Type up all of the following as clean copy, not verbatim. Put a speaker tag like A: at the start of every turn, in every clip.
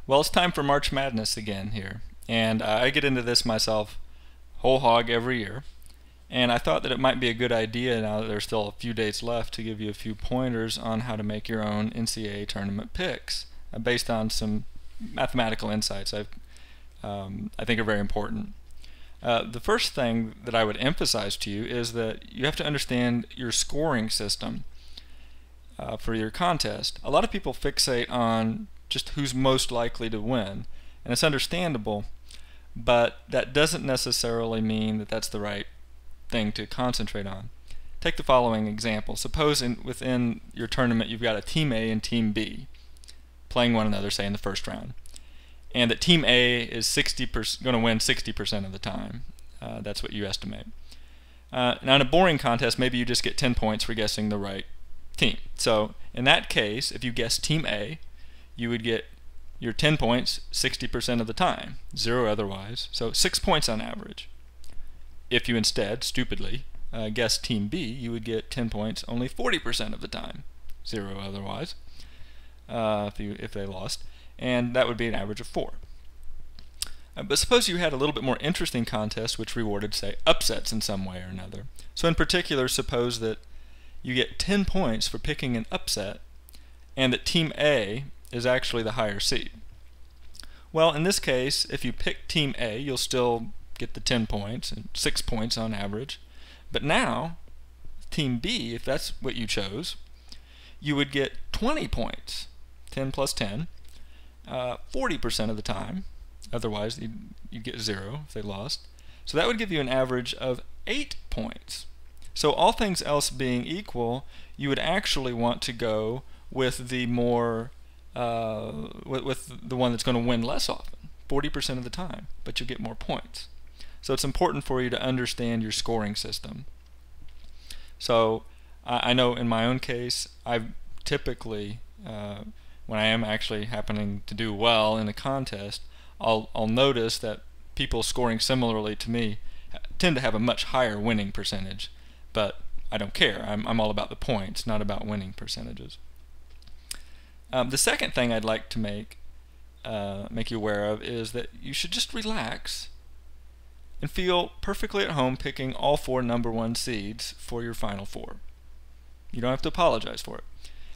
A: Well, it's time for March Madness again here, and I get into this myself whole hog every year, and I thought that it might be a good idea now that there's still a few days left to give you a few pointers on how to make your own NCAA tournament picks based on some mathematical insights I think are very important. The first thing that I would emphasize to you is that you have to understand your scoring system for your contest. A lot of people fixate on just who's most likely to win, and it's understandable, but that doesn't necessarily mean that that's the right thing to concentrate on. Take the following example. Suppose within your tournament you've got a Team A and Team B playing one another, say in the first round, and that Team A is going to win 60% of the time. That's what you estimate. Now in a boring contest, maybe you just get 10 points for guessing the right team. So in that case, if you guess Team A, you would get your 10 points 60% of the time, 0 otherwise, so 6 points on average. If you instead, stupidly, guess Team B, you would get 10 points only 40% of the time, 0 otherwise, if they lost, and that would be an average of 4. But suppose you had a little bit more interesting contest which rewarded, say, upsets in some way or another. So in particular, suppose that you get 10 points for picking an upset, and that Team A is actually the higher seed. Well, in this case, if you pick Team A, you'll still get the 10 points and 6 points on average. But now, Team B, if that's what you chose, you would get 20 points, 10 plus 10, 40% of the time. Otherwise, you'd get 0 if they lost. So that would give you an average of 8 points. So all things else being equal, you would actually want to go with the more with the one that's going to win less often, 40% of the time, but you'll get more points. So it's important for you to understand your scoring system. So I know in my own case, I've typically, when I am actually happening to do well in a contest, I'll notice that people scoring similarly to me tend to have a much higher winning percentage, but I don't care. I'm all about the points, not about winning percentages. The second thing I'd like to make you aware of is that you should just relax and feel perfectly at home picking all 4 number 1 seeds for your Final Four. You don't have to apologize for it.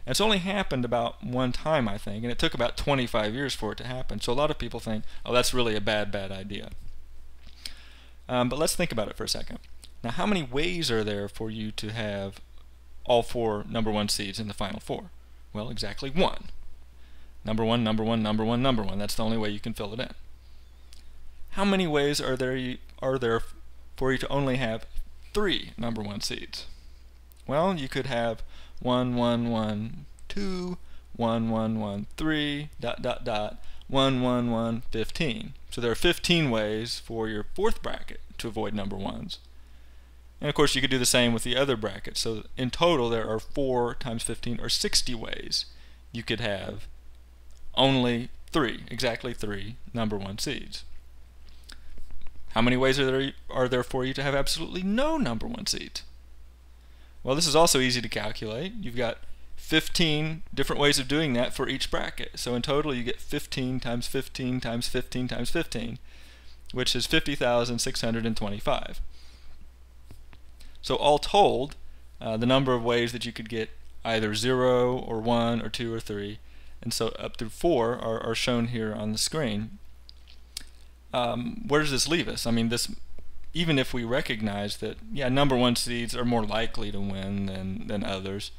A: And it's only happened about one time, I think, and it took about 25 years for it to happen. So a lot of people think, oh, that's really a bad idea. But let's think about it for a second. Now, how many ways are there for you to have all 4 number 1 seeds in the Final Four? Well, exactly 1. Number 1, number 1, number 1, number 1. That's the only way you can fill it in. How many ways are there for you to only have 3 number 1 seeds? Well, you could have 1, 1, 1, 2, 1, 1, 1, 3, ... 1, 1, 1, 15. So there are 15 ways for your 4th bracket to avoid number 1s. And of course you could do the same with the other brackets. So in total there are 4 times 15 or 60 ways you could have only 3, exactly 3 number 1 seeds. How many ways are there for you to have absolutely no number 1 seeds? Well, this is also easy to calculate. You've got 15 different ways of doing that for each bracket. So in total you get 15 times 15 times 15 times 15, which is 50,625. So all told, the number of ways that you could get either 0 or 1 or 2 or 3, and so up through 4 are shown here on the screen. Where does this leave us? I mean, even if we recognize that, yeah, number 1 seeds are more likely to win than others,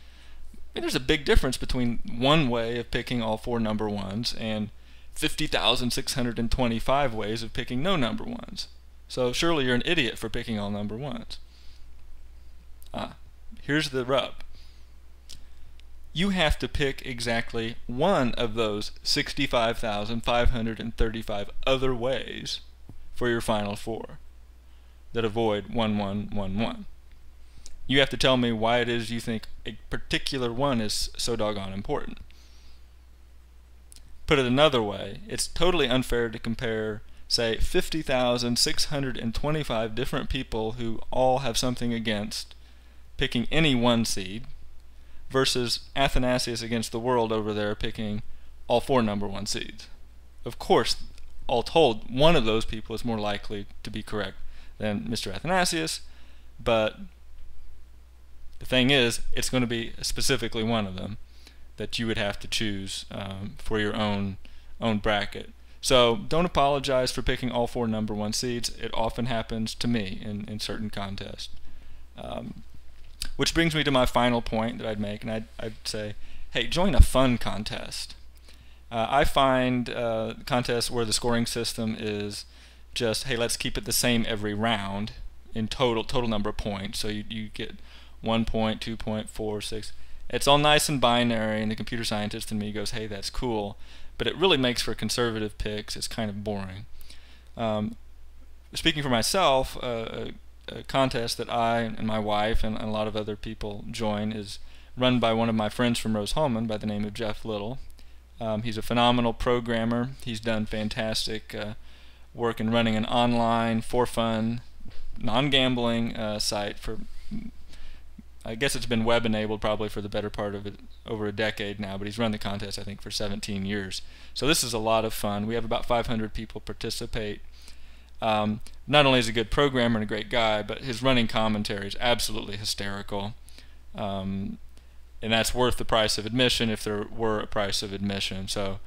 A: I mean, there's a big difference between one way of picking all 4 number 1s and 50,625 ways of picking no number 1s. So surely you're an idiot for picking all number 1s. Here's the rub. You have to pick exactly one of those 65,535 other ways for your Final Four that avoid 1, 1, 1, 1. You have to tell me why it is you think a particular one is so doggone important. Put it another way, it's totally unfair to compare, say, 50,625 different people who all have something against picking any 1 seed versus Athanasius against the world over there picking all 4 number 1 seeds. of course, all told, one of those people is more likely to be correct than Mr. Athanasius, but the thing is, it's going to be specifically one of them that you would have to choose for your own bracket. So don't apologize for picking all 4 number 1 seeds. It often happens to me in certain contests. Which brings me to my final point that I'd make, and I'd say, hey, join a fun contest. I find contests where the scoring system is just, hey, let's keep it the same every round in total number of points. So you get 1 point, 2 point, 4, 6. It's all nice and binary, and the computer scientist in me goes, hey, that's cool. But it really makes for conservative picks. It's kind of boring. Speaking for myself, a contest that I and my wife and a lot of other people join is run by one of my friends from Rose-Hulman by the name of Jeff Little. He's a phenomenal programmer. He's done fantastic work in running an online, for fun, non-gambling site for, I guess it's been web-enabled probably for the better part of it, over a decade now, but he's run the contest, I think, for 17 years. So this is a lot of fun. We have about 500 people participate. Not only is he a good programmer and a great guy, but his running commentary is absolutely hysterical. And that's worth the price of admission if there were a price of admission. So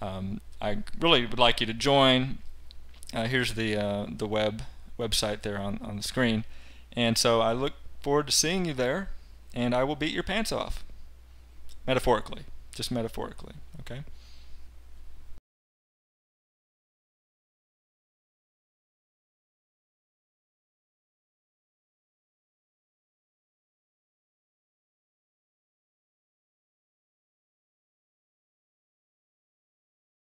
A: I really would like you to join. Here's the website there on the screen. And so I look forward to seeing you there, and I will beat your pants off. Metaphorically, just metaphorically, okay?